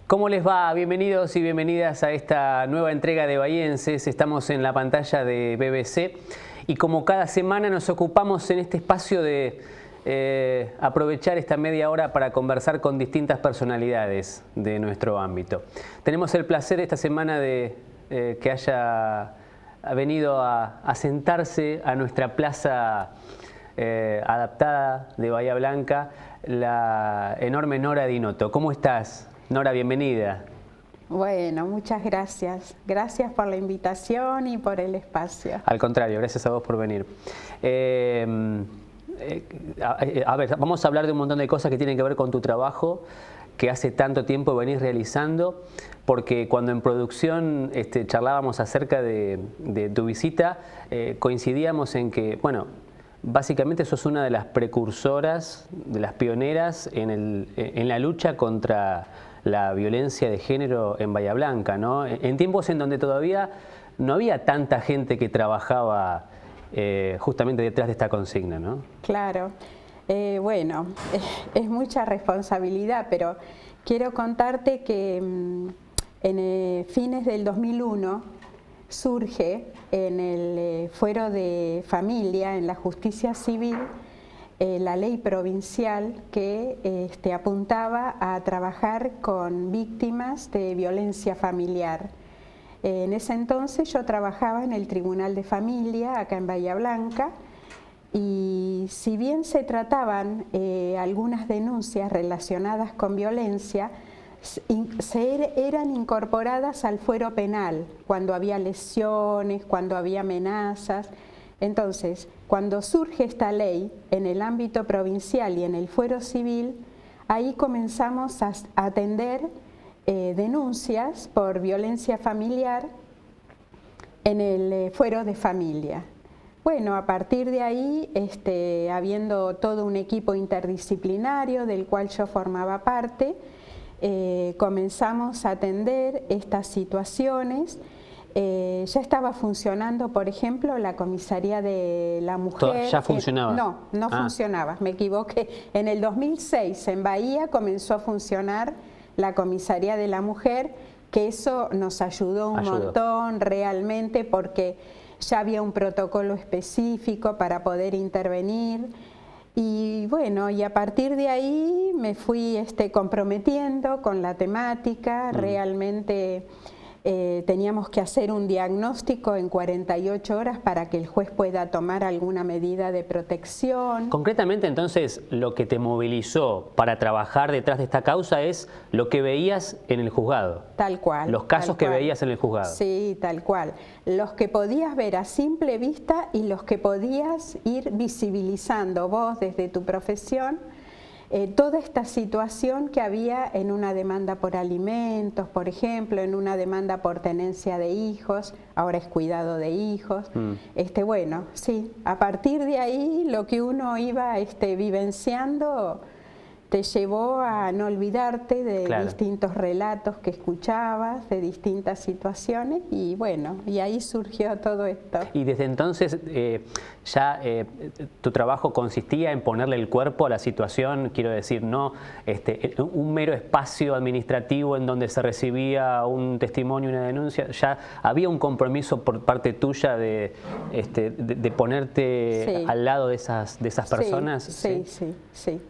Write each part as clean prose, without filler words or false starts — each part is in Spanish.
¿Cómo les va? Bienvenidos y bienvenidas a esta nueva entrega de Bahienses. Estamos en la pantalla de BBC y como cada semana nos ocupamos en este espacio de aprovechar esta media hora para conversar con distintas personalidades de nuestro ámbito. Tenemos el placer esta semana de que haya venido a sentarse a nuestra plaza adaptada de Bahía Blanca la enorme Nora Dinotto. ¿Cómo estás? Nora, bienvenida. Bueno, muchas gracias. Gracias por la invitación y por el espacio. Al contrario, gracias a vos por venir. A ver, vamos a hablar de un montón de cosas que tienen que ver con tu trabajo, que hace tanto tiempo venís realizando, porque cuando en producción charlábamos acerca de tu visita, coincidíamos en que, bueno, básicamente sos una de las precursoras, de las pioneras en la lucha contra la violencia de género en Bahía Blanca, ¿no? En tiempos en donde todavía no había tanta gente que trabajaba justamente detrás de esta consigna, ¿no? Claro. Bueno, es mucha responsabilidad, pero quiero contarte que en fines del 2001 surge en el Fuero de Familia, en la Justicia Civil, la ley provincial que apuntaba a trabajar con víctimas de violencia familiar. En ese entonces yo trabajaba en el Tribunal de Familia, acá en Bahía Blanca, y si bien se trataban algunas denuncias relacionadas con violencia, eran incorporadas al fuero penal, cuando había lesiones, cuando había amenazas. Entonces, cuando surge esta ley en el ámbito provincial y en el fuero civil, ahí comenzamos a atender denuncias por violencia familiar en el fuero de familia. Bueno, a partir de ahí, habiendo todo un equipo interdisciplinario del cual yo formaba parte, comenzamos a atender estas situaciones. Ya estaba funcionando, por ejemplo, la comisaría de la mujer. ¿Ya funcionaba? No funcionaba, me equivoqué. En el 2006 en Bahía comenzó a funcionar la comisaría de la mujer, que eso nos ayudó un montón realmente, porque ya había un protocolo específico para poder intervenir. Y bueno, y a partir de ahí me fui comprometiendo con la temática. Realmente teníamos que hacer un diagnóstico en 48 horas para que el juez pueda tomar alguna medida de protección. Concretamente, entonces, lo que te movilizó para trabajar detrás de esta causa es lo que veías en el juzgado. Tal cual. Los casos que veías en el juzgado. Sí, tal cual. Los que podías ver a simple vista y los que podías ir visibilizando vos desde tu profesión. Toda esta situación que había en una demanda por alimentos, por ejemplo, en una demanda por tenencia de hijos, ahora es cuidado de hijos. Bueno, sí, a partir de ahí lo que uno iba vivenciando te llevó a no olvidarte de distintos relatos que escuchabas, de distintas situaciones, y bueno, y ahí surgió todo esto. Y desde entonces tu trabajo consistía en ponerle el cuerpo a la situación, quiero decir, no un mero espacio administrativo en donde se recibía un testimonio, una denuncia. Ya había un compromiso por parte tuya de ponerte al lado de esas personas. Sí.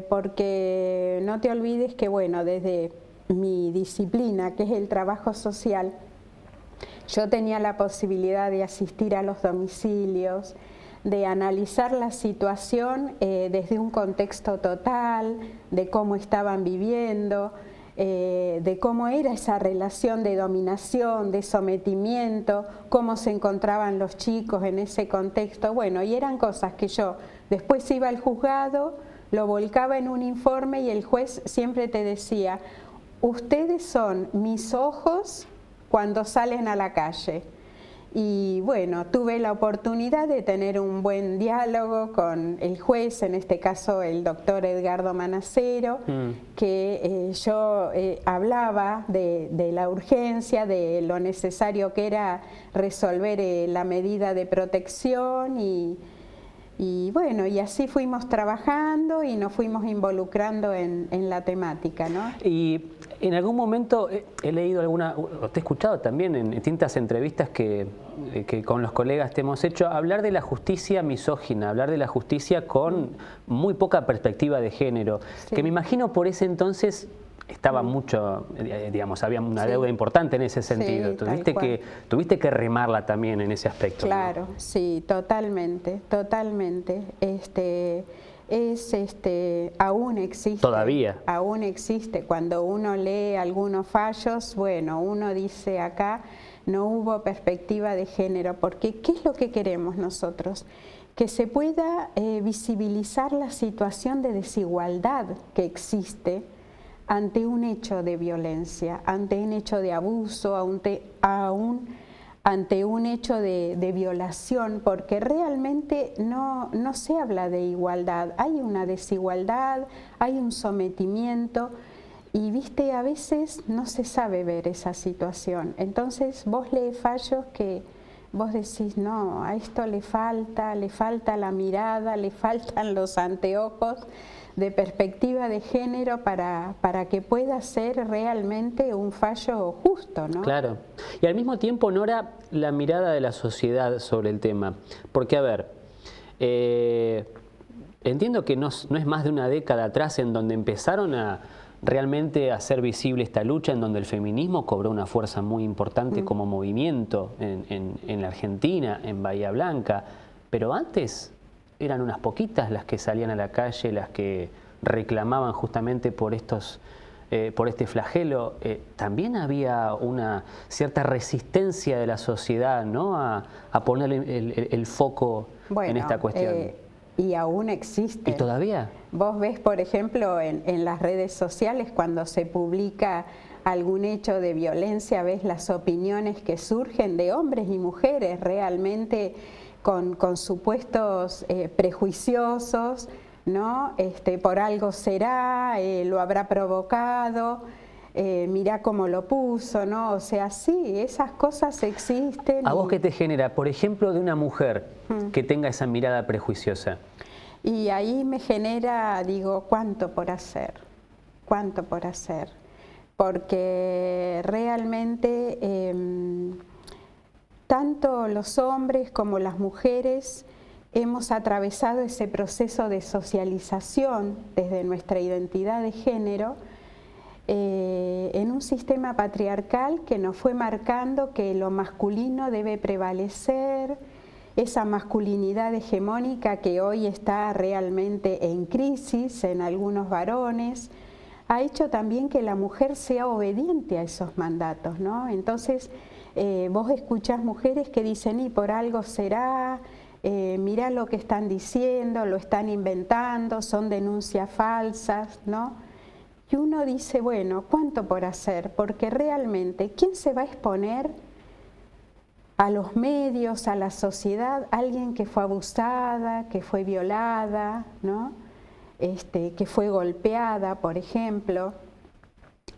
Porque no te olvides que, bueno, desde mi disciplina, que es el trabajo social, yo tenía la posibilidad de asistir a los domicilios, de analizar la situación desde un contexto total, de cómo estaban viviendo, de cómo era esa relación de dominación, de sometimiento, cómo se encontraban los chicos en ese contexto. Bueno, y eran cosas que yo después iba al juzgado, lo volcaba en un informe y el juez siempre te decía: ustedes son mis ojos cuando salen a la calle. Y bueno, tuve la oportunidad de tener un buen diálogo con el juez, en este caso el doctor Edgardo Manacero, que yo hablaba de la urgencia, de lo necesario que era resolver la medida de protección y Y bueno, y así fuimos trabajando y nos fuimos involucrando en la temática, ¿no? Y en algún momento he leído o te he escuchado también en distintas entrevistas que con los colegas te hemos hecho, hablar de la justicia misógina, hablar de la justicia con muy poca perspectiva de género, sí, que me imagino por ese entonces estaba mucho, digamos, había una deuda importante en ese sentido. Sí, tuviste que remarla también en ese aspecto. Claro, ¿no? Sí, totalmente, totalmente. Aún existe. Todavía. Aún existe. Cuando uno lee algunos fallos, bueno, uno dice acá no hubo perspectiva de género, porque ¿qué es lo que queremos nosotros? Que se pueda visibilizar la situación de desigualdad que existe ante un hecho de violencia, ante un hecho de abuso, ante un hecho de violación, porque realmente no se habla de igualdad, hay una desigualdad, hay un sometimiento y viste, a veces no se sabe ver esa situación. Entonces vos lees fallos que vos decís, no, a esto le falta la mirada, le faltan los anteojos de perspectiva de género para que pueda ser realmente un fallo justo, ¿no? Claro. Y al mismo tiempo, Nora, la mirada de la sociedad sobre el tema. Porque, a ver, entiendo que no es más de una década atrás en donde empezaron a realmente hacer visible esta lucha, en donde el feminismo cobró una fuerza muy importante como movimiento en la Argentina, en Bahía Blanca, pero antes eran unas poquitas las que salían a la calle, las que reclamaban justamente por este flagelo. También había una cierta resistencia de la sociedad, ¿no?, a poner el foco en esta cuestión. Y aún existe. ¿Y todavía? Vos ves, por ejemplo, en las redes sociales, cuando se publica algún hecho de violencia, ves las opiniones que surgen de hombres y mujeres realmente con supuestos prejuiciosos, ¿no? Por algo será, lo habrá provocado, mirá cómo lo puso, ¿no? O sea, sí, esas cosas existen. ¿A vos qué te genera, por ejemplo, de una mujer que tenga esa mirada prejuiciosa? Y ahí me genera, digo, ¿cuánto por hacer? ¿Cuánto por hacer? Porque realmente tanto los hombres como las mujeres hemos atravesado ese proceso de socialización desde nuestra identidad de género en un sistema patriarcal que nos fue marcando que lo masculino debe prevalecer, esa masculinidad hegemónica que hoy está realmente en crisis en algunos varones, ha hecho también que la mujer sea obediente a esos mandatos, ¿no? Entonces, vos escuchás mujeres que dicen, y por algo será, mirá lo que están diciendo, lo están inventando, son denuncias falsas, ¿no? Y uno dice, bueno, ¿cuánto por hacer? Porque realmente, ¿quién se va a exponer a los medios, a la sociedad? Alguien que fue abusada, que fue violada, ¿no? Que fue golpeada, por ejemplo.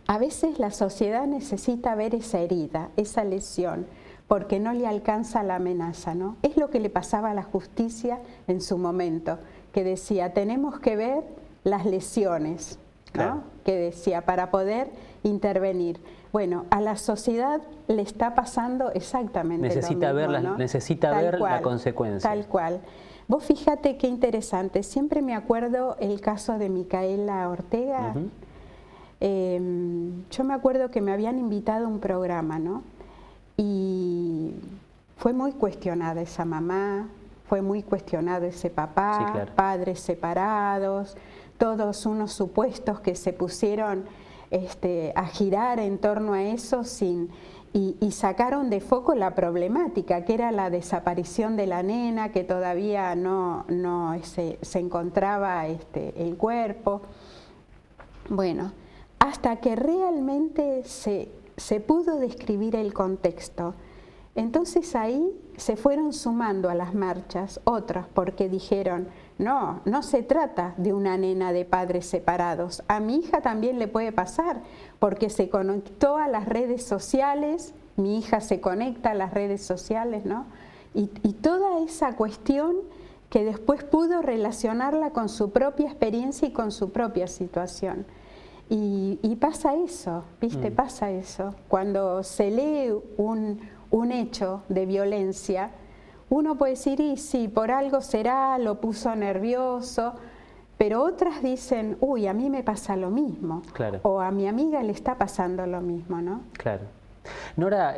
A veces la sociedad necesita ver esa herida, esa lesión, porque no le alcanza la amenaza, ¿no? Es lo que le pasaba a la justicia en su momento, que decía, tenemos que ver las lesiones, ¿no? Claro. Que decía, para poder intervenir. Bueno, a la sociedad le está pasando exactamente lo mismo, ¿no? Necesita ver la consecuencia. Tal cual. Vos fíjate qué interesante, siempre me acuerdo el caso de Micaela Ortega. Yo me acuerdo que me habían invitado a un programa, ¿no? Y fue muy cuestionada esa mamá, fue muy cuestionado ese papá, sí, claro. Padres separados, todos unos supuestos que se pusieron a girar en torno a eso y sacaron de foco la problemática, que era la desaparición de la nena, que todavía no se encontraba el cuerpo. Bueno, hasta que realmente se pudo describir el contexto. Entonces ahí se fueron sumando a las marchas otras, porque dijeron, no se trata de una nena de padres separados, a mi hija también le puede pasar, porque se conectó a las redes sociales, mi hija se conecta a las redes sociales, ¿no? Y toda esa cuestión que después pudo relacionarla con su propia experiencia y con su propia situación. Y pasa eso, ¿viste? Pasa eso. Cuando se lee un hecho de violencia, uno puede decir, y sí, por algo será, lo puso nervioso, pero otras dicen, uy, a mí me pasa lo mismo, claro, o a mi amiga le está pasando lo mismo, ¿no? Claro. Nora,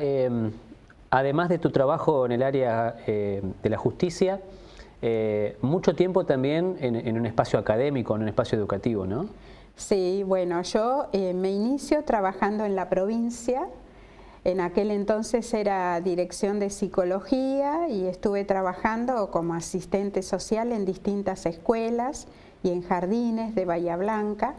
además de tu trabajo en el área de la justicia, mucho tiempo también en un espacio académico, en un espacio educativo, ¿no? Sí, bueno, yo me inicio trabajando en la provincia. En aquel entonces era dirección de psicología y estuve trabajando como asistente social en distintas escuelas y en jardines de Bahía Blanca.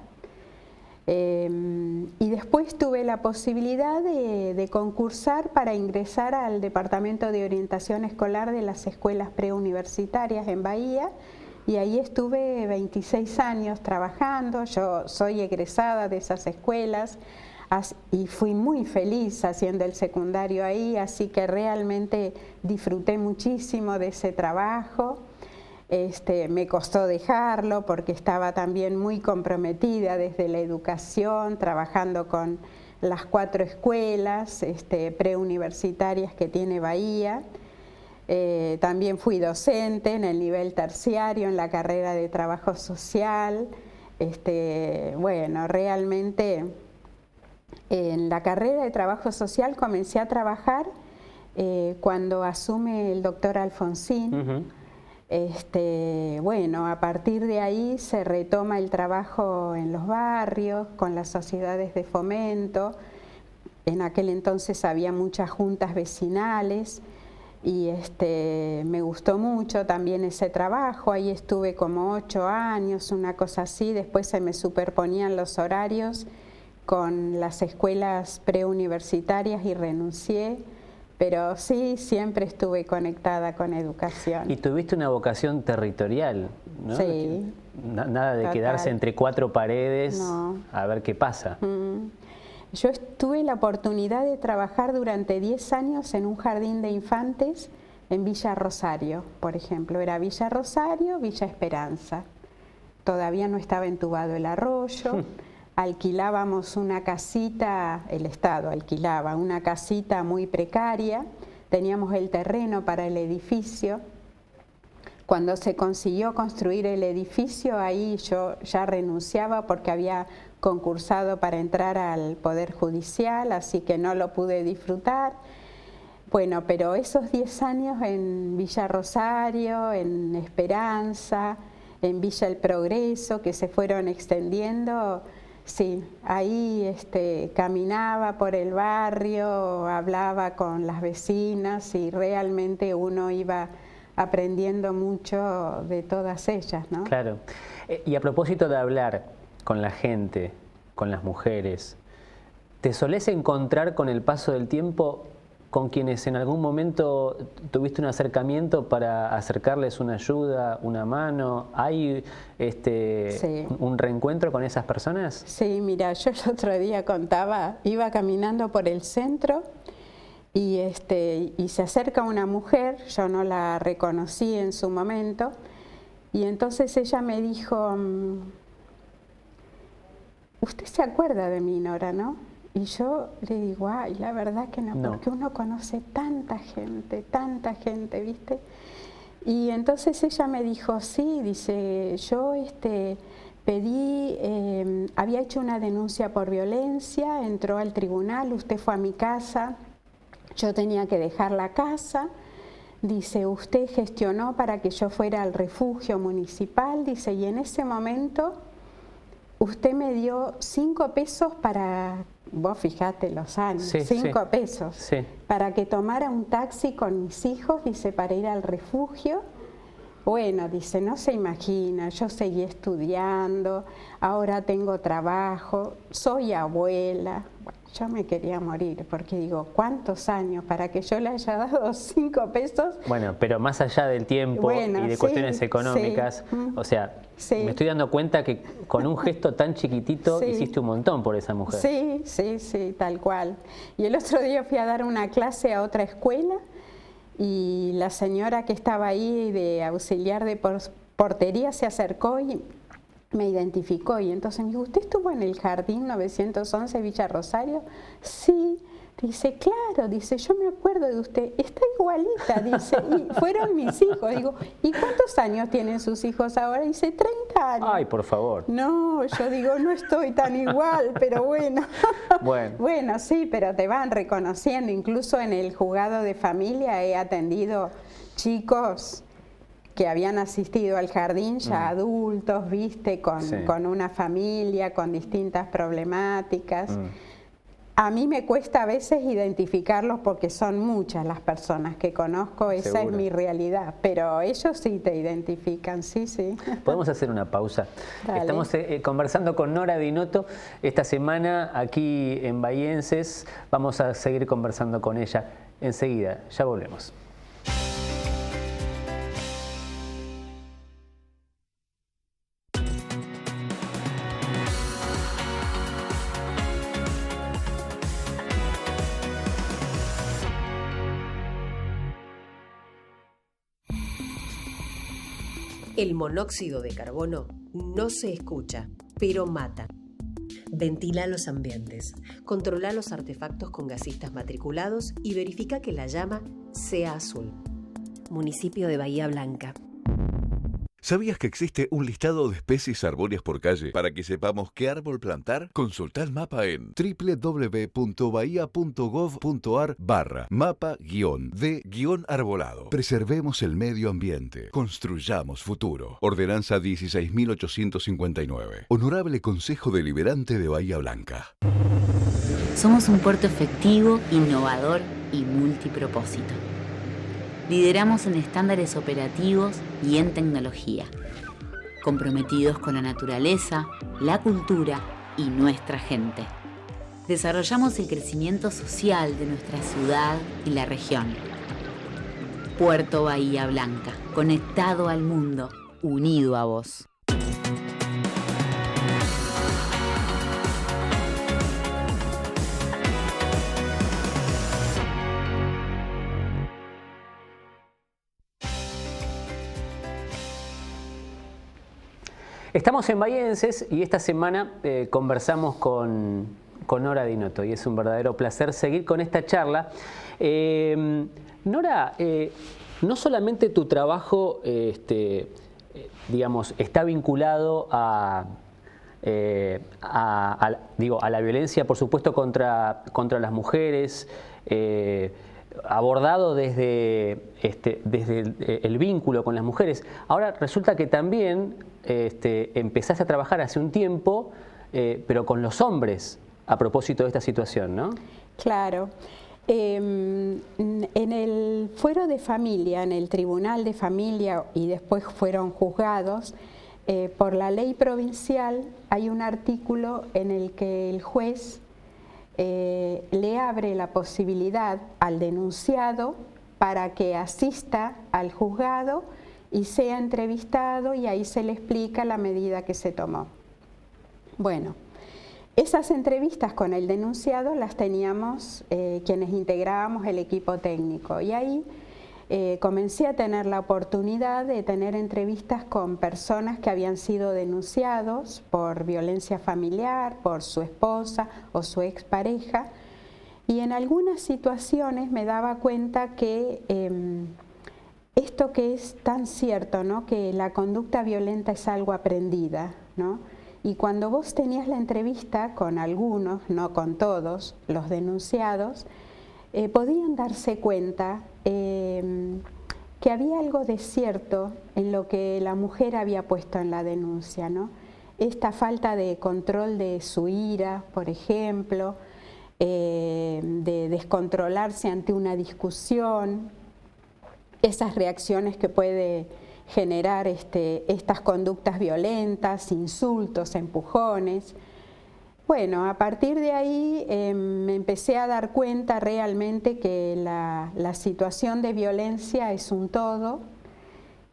Y después tuve la posibilidad de concursar para ingresar al Departamento de Orientación Escolar de las escuelas preuniversitarias en Bahía, y ahí estuve 26 años trabajando. Yo soy egresada de esas escuelas y fui muy feliz haciendo el secundario ahí, así que realmente disfruté muchísimo de ese trabajo. Me costó dejarlo porque estaba también muy comprometida desde la educación, trabajando con las 4 escuelas preuniversitarias que tiene Bahía. También fui docente en el nivel terciario, en la carrera de trabajo social. Bueno, realmente en la carrera de trabajo social comencé a trabajar cuando asume el doctor Alfonsín. Bueno, a partir de ahí se retoma el trabajo en los barrios, con las sociedades de fomento. En aquel entonces había muchas juntas vecinales y me gustó mucho también ese trabajo. Ahí estuve como 8 años, una cosa así. Después se me superponían los horarios con las escuelas preuniversitarias y renuncié. Pero sí, siempre estuve conectada con educación. Y tuviste una vocación territorial, ¿no? Sí. Nada de quedarse entre 4 paredes, no, a ver qué pasa. Yo tuve la oportunidad de trabajar durante 10 años en un jardín de infantes en Villa Rosario, por ejemplo. Era Villa Rosario, Villa Esperanza. Todavía no estaba entubado el arroyo. Alquilábamos una casita, el Estado alquilaba una casita muy precaria, teníamos el terreno para el edificio. Cuando se consiguió construir el edificio, ahí yo ya renunciaba porque había concursado para entrar al Poder Judicial, así que no lo pude disfrutar. Bueno, pero esos 10 años en Villa Rosario, en Esperanza, en Villa El Progreso, que se fueron extendiendo. Sí, ahí caminaba por el barrio, hablaba con las vecinas y realmente uno iba aprendiendo mucho de todas ellas, ¿no? Claro. Y a propósito de hablar con la gente, con las mujeres, ¿te solés encontrar con el paso del tiempo con quienes en algún momento tuviste un acercamiento para acercarles una ayuda, una mano? ¿Hay sí, un reencuentro con esas personas? Sí, mira, yo el otro día contaba, iba caminando por el centro y se acerca una mujer, yo no la reconocí en su momento, y entonces ella me dijo, ¿usted se acuerda de mí, Nora, no? Y yo le digo, ay, la verdad que no, porque uno conoce tanta gente, ¿viste? Y entonces ella me dijo, sí, dice, yo pedí, había hecho una denuncia por violencia, entró al tribunal, usted fue a mi casa, yo tenía que dejar la casa, dice, usted gestionó para que yo fuera al refugio municipal, dice, y en ese momento usted me dio 5 pesos para, vos fijate los años, sí, 5 sí, pesos, sí, para que tomara un taxi con mis hijos, dice, para ir al refugio. Bueno, dice, no se imagina, yo seguí estudiando, ahora tengo trabajo, soy abuela. Bueno, yo me quería morir porque digo, ¿cuántos años para que yo le haya dado 5 pesos? Bueno, pero más allá del tiempo y de cuestiones económicas, o sea, me estoy dando cuenta que con un gesto tan chiquitito hiciste un montón por esa mujer. Sí, tal cual. Y el otro día fui a dar una clase a otra escuela y la señora que estaba ahí de auxiliar de portería se acercó y me identificó, y entonces me dijo, ¿usted estuvo en el jardín 911 Villa Rosario? Sí. Dice, claro, dice, yo me acuerdo de usted, está igualita, dice, y fueron mis hijos. Digo, ¿y cuántos años tienen sus hijos ahora? Dice, 30 años. Ay, por favor. No, yo digo, no estoy tan igual, pero bueno. Bueno. Bueno, sí, pero te van reconociendo. Incluso en el juzgado de familia he atendido chicos que habían asistido al jardín, ya adultos, viste, con una familia, con distintas problemáticas. A mí me cuesta a veces identificarlos porque son muchas las personas que conozco, esa Seguro. es mi realidad, pero ellos sí te identifican, sí, sí. Podemos hacer una pausa. Dale. Estamos conversando con Nora Dinotto esta semana aquí en Bahienses. Vamos a seguir conversando con ella enseguida. Ya volvemos. El monóxido de carbono no se escucha, pero mata. Ventila los ambientes, controla los artefactos con gasistas matriculados y verifica que la llama sea azul. Municipio de Bahía Blanca. ¿Sabías que existe un listado de especies arbóreas por calle para que sepamos qué árbol plantar? Consulta el mapa en www.bahia.gov.ar/mapa-de-arbolado. Preservemos el medio ambiente. Construyamos futuro. Ordenanza 16.859. Honorable Consejo Deliberante de Bahía Blanca. Somos un puerto efectivo, innovador y multipropósito. Lideramos en estándares operativos y en tecnología, comprometidos con la naturaleza, la cultura y nuestra gente. Desarrollamos el crecimiento social de nuestra ciudad y la región. Puerto Bahía Blanca, conectado al mundo, unido a vos. Estamos en Bahienses y esta semana conversamos con Nora Dinotto y es un verdadero placer seguir con esta charla. Nora, no solamente tu trabajo digamos, está vinculado a la violencia, por supuesto, contra las mujeres, abordado desde el vínculo con las mujeres. Ahora resulta que también empezaste a trabajar hace un tiempo, pero con los hombres, a propósito de esta situación, ¿no? Claro. En el fuero de familia, en el tribunal de familia, y después fueron juzgados, por la ley provincial hay un artículo en el que el juez le abre la posibilidad al denunciado para que asista al juzgado y sea entrevistado, y ahí se le explica la medida que se tomó. Bueno, esas entrevistas con el denunciado las teníamos quienes integrábamos el equipo técnico, y ahí comencé a tener la oportunidad de tener entrevistas con personas que habían sido denunciados por violencia familiar, por su esposa o su expareja, y en algunas situaciones me daba cuenta que esto que es tan cierto, ¿no? Que la conducta violenta es algo aprendida, ¿no? Y cuando vos tenías la entrevista con algunos, no con todos, los denunciados, podían darse cuenta que había algo de cierto en lo que la mujer había puesto en la denuncia, ¿no? Esta falta de control de su ira, por ejemplo, de descontrolarse ante una discusión, esas reacciones que puede generar estas conductas violentas, insultos, empujones. Bueno, a partir de ahí me empecé a dar cuenta realmente que la situación de violencia es un todo,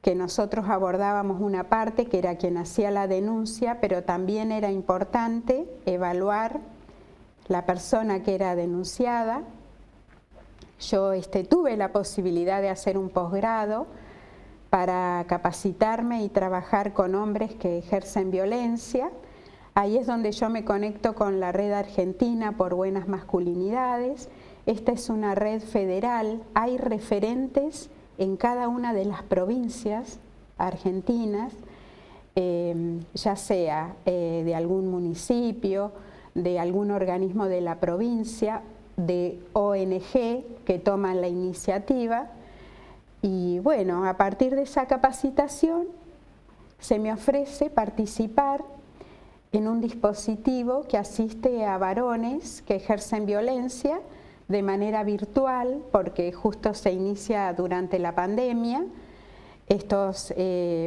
que nosotros abordábamos una parte que era quien hacía la denuncia, pero también era importante evaluar la persona que era denunciada. Yo tuve la posibilidad de hacer un posgrado para capacitarme y trabajar con hombres que ejercen violencia. Ahí es donde yo me conecto con la Red Argentina por Buenas Masculinidades. Esta es una red federal, hay referentes en cada una de las provincias argentinas, ya sea de algún municipio, de algún organismo de la provincia, de ONG que toman la iniciativa. Y bueno, a partir de esa capacitación se me ofrece participar en un dispositivo que asiste a varones que ejercen violencia de manera virtual, porque justo se inicia durante la pandemia. Estos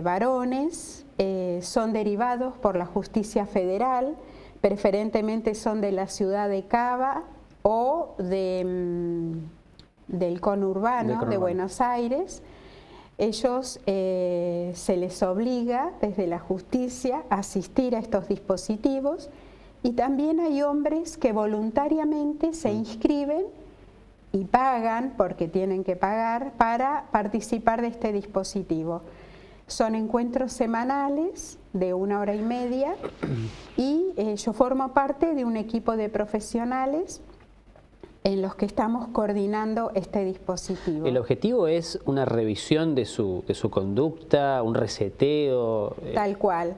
varones son derivados por la justicia federal, preferentemente son de la ciudad de Cava o del conurbano de Buenos Aires. Ellos se les obliga desde la justicia a asistir a estos dispositivos, y también hay hombres que voluntariamente se inscriben y pagan, porque tienen que pagar, para participar de este dispositivo. Son encuentros semanales de 1 hora y media y yo formo parte de un equipo de profesionales en los que estamos coordinando este dispositivo. ¿El objetivo es una revisión de su conducta, un reseteo? Tal cual.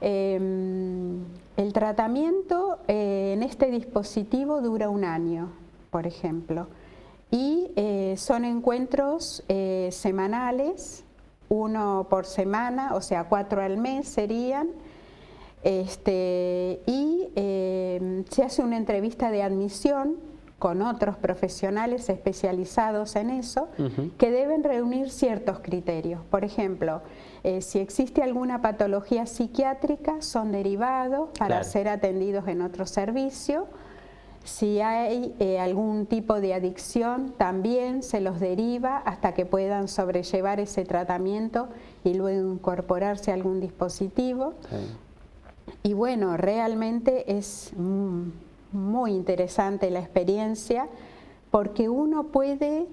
El tratamiento en este dispositivo dura 1 año, por ejemplo, y son encuentros semanales, 1 por semana, o sea 4 al mes serían, y se hace una entrevista de admisión con otros profesionales especializados en eso, que deben reunir ciertos criterios. Por ejemplo, si existe alguna patología psiquiátrica, son derivados para ser atendidos en otro servicio. Si hay algún tipo de adicción, también se los deriva hasta que puedan sobrellevar ese tratamiento y luego incorporarse a algún dispositivo. Y bueno, realmente es muy interesante la experiencia, porque uno puede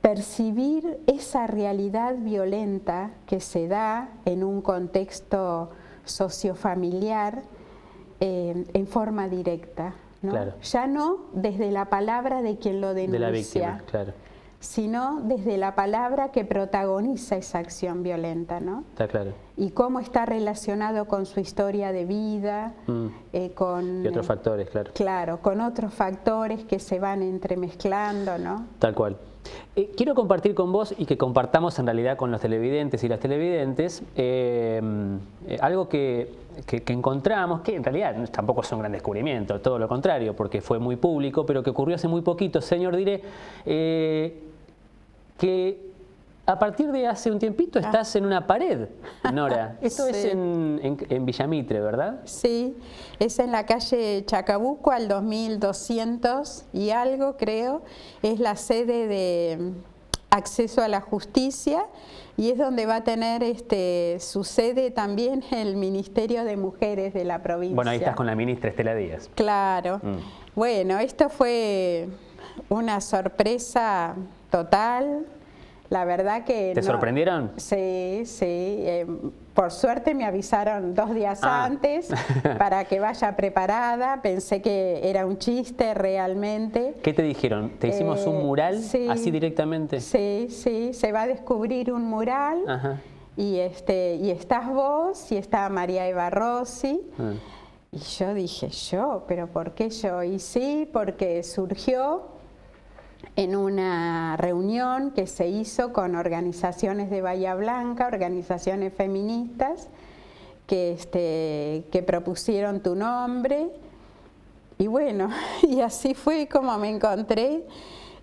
percibir esa realidad violenta que se da en un contexto sociofamiliar en forma directa, ¿no? Claro. Ya no desde la palabra de quien lo denuncia, de la víctima, claro, sino desde la palabra que protagoniza esa acción violenta, ¿no? Está claro. Y cómo está relacionado con su historia de vida, con... Y otros factores, claro. Claro, con otros factores que se van entremezclando, ¿no? Tal cual. Quiero compartir con vos y que compartamos en realidad con los televidentes y las televidentes algo que encontramos, que en realidad tampoco es un gran descubrimiento, todo lo contrario, porque fue muy público, pero que ocurrió hace muy poquito, señor Diré, que a partir de hace un tiempito estás en una pared, Nora. Esto es en Villa Mitre, ¿verdad? Sí, es en la calle Chacabuco, al 2200 y algo, creo. Es la sede de Acceso a la Justicia y es donde va a tener su sede también el Ministerio de Mujeres de la provincia. Bueno, ahí estás con la ministra Estela Díaz. Claro. Bueno, esto fue una sorpresa total. La verdad que... ¿Te sorprendieron? Sí, sí. Por suerte me avisaron 2 días antes para que vaya preparada. Pensé que era un chiste realmente. ¿Qué te dijeron? ¿Te hicimos un mural así directamente? Sí, sí. Se va a descubrir un mural. Y estás vos y está María Eva Rossi. Y yo dije, ¿pero por qué yo? Y sí, porque surgió en una reunión que se hizo con organizaciones de Bahía Blanca, organizaciones feministas, que propusieron tu nombre. Y bueno, y así fue como me encontré.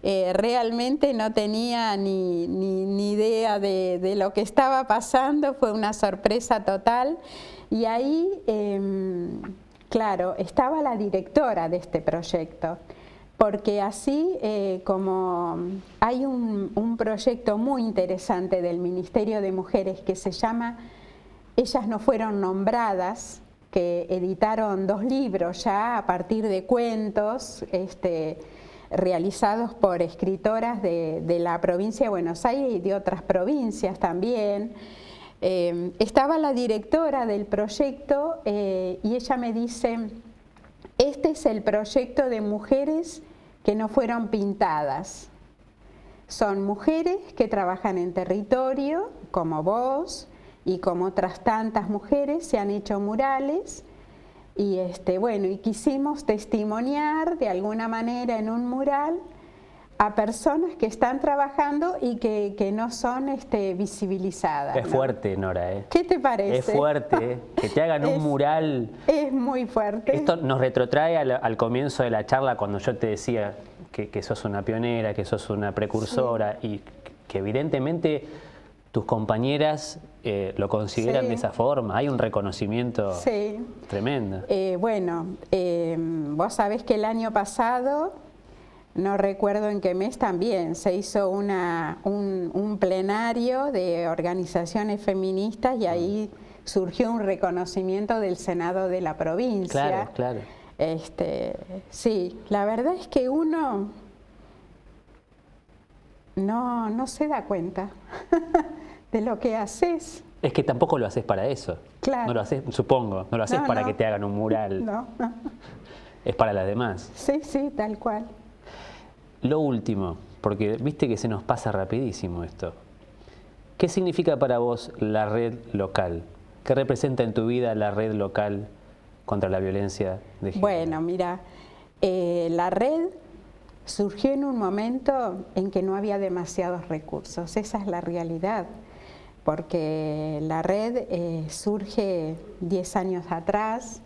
Realmente no tenía ni idea de lo que estaba pasando, fue una sorpresa total. Y ahí, claro, estaba la directora de este proyecto. Porque así como hay un proyecto muy interesante del Ministerio de Mujeres que se llama Ellas no fueron nombradas, que editaron 2 libros ya a partir de cuentos realizados por escritoras de la provincia de Buenos Aires y de otras provincias también. Estaba la directora del proyecto y ella me dice, este es el proyecto de mujeres que no fueron pintadas. Son mujeres que trabajan en territorio, como vos y como otras tantas mujeres, se han hecho murales. Y bueno, y quisimos testimoniar de alguna manera en un mural a personas que están trabajando y que no son visibilizadas. Es fuerte, Nora, ¿eh? ¿Qué te parece? Es fuerte, ¿eh? Que te hagan un mural. Es muy fuerte. Esto nos retrotrae al comienzo de la charla cuando yo te decía que sos una pionera, que sos una precursora, sí, y que evidentemente tus compañeras lo consideran, sí, de esa forma. Hay un reconocimiento, sí, tremendo. Bueno, vos sabés que el año pasado, no recuerdo en qué mes también, se hizo un plenario de organizaciones feministas y ahí surgió un reconocimiento del Senado de la provincia. Claro, claro. Sí, la verdad es que uno no se da cuenta de lo que haces. Es que tampoco lo haces para eso. Claro. No lo haces, supongo, no lo haces para que te hagan un mural. No. Es para las demás. Sí, sí, tal cual. Lo último, porque viste que se nos pasa rapidísimo esto. ¿Qué significa para vos la red local? ¿Qué representa en tu vida la red local contra la violencia de género? Bueno, mira, la red surgió en un momento en que no había demasiados recursos, esa es la realidad, porque la red surge 10 años atrás,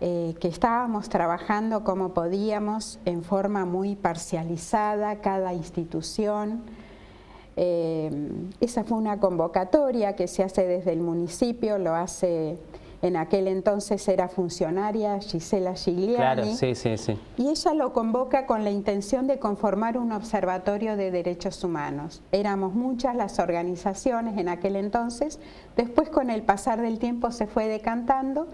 que estábamos trabajando como podíamos en forma muy parcializada, cada institución. Esa fue una convocatoria que se hace desde el municipio, lo hace, en aquel entonces era funcionaria Gisela Gigliani. Claro, sí, sí, sí. Y ella lo convoca con la intención de conformar un observatorio de derechos humanos. Éramos muchas las organizaciones en aquel entonces, después con el pasar del tiempo se fue decantando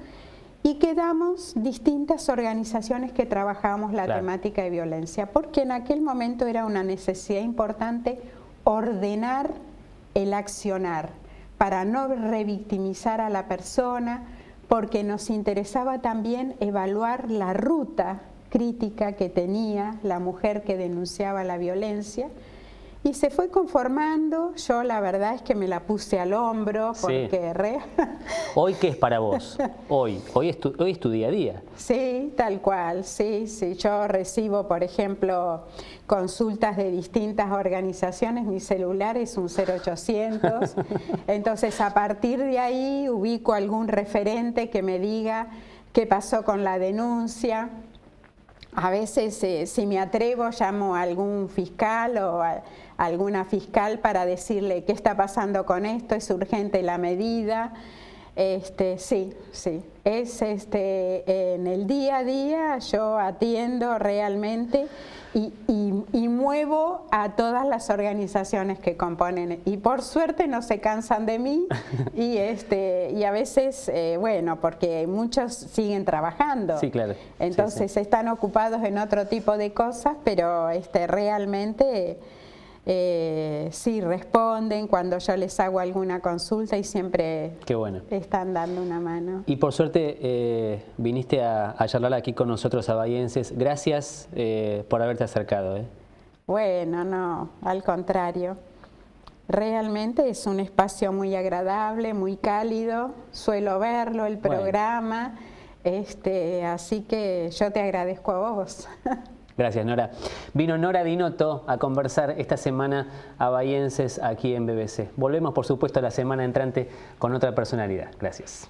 y quedamos distintas organizaciones que trabajábamos la temática de violencia, porque en aquel momento era una necesidad importante ordenar el accionar para no revictimizar a la persona, porque nos interesaba también evaluar la ruta crítica que tenía la mujer que denunciaba la violencia. Y se fue conformando, yo la verdad es que me la puse al hombro, porque... Sí. ¿Hoy qué es para vos? Hoy es tu día a día. Sí, tal cual, sí. Yo recibo, por ejemplo, consultas de distintas organizaciones, mi celular es un 0800, entonces a partir de ahí ubico algún referente que me diga qué pasó con la denuncia. A veces, si me atrevo, llamo a algún fiscal o a alguna fiscal para decirle qué está pasando con esto, es urgente la medida. Sí. Es en el día a día yo atiendo realmente y muevo a todas las organizaciones que componen. Y por suerte no se cansan de mí y a veces, bueno, porque muchos siguen trabajando. Sí, claro. Entonces están ocupados en otro tipo de cosas, pero realmente... sí, responden cuando yo les hago alguna consulta y siempre Qué bueno. Están dando una mano. Y por suerte viniste a charlar aquí con nosotros a Bahienses. Gracias por haberte acercado. Bueno, no, al contrario. Realmente es un espacio muy agradable, muy cálido. Suelo verlo, el programa. Así que yo te agradezco a vos. Gracias, Nora. Vino Nora Dinotto a conversar esta semana a Bahienses aquí en BBC. Volvemos, por supuesto, la semana entrante con otra personalidad. Gracias.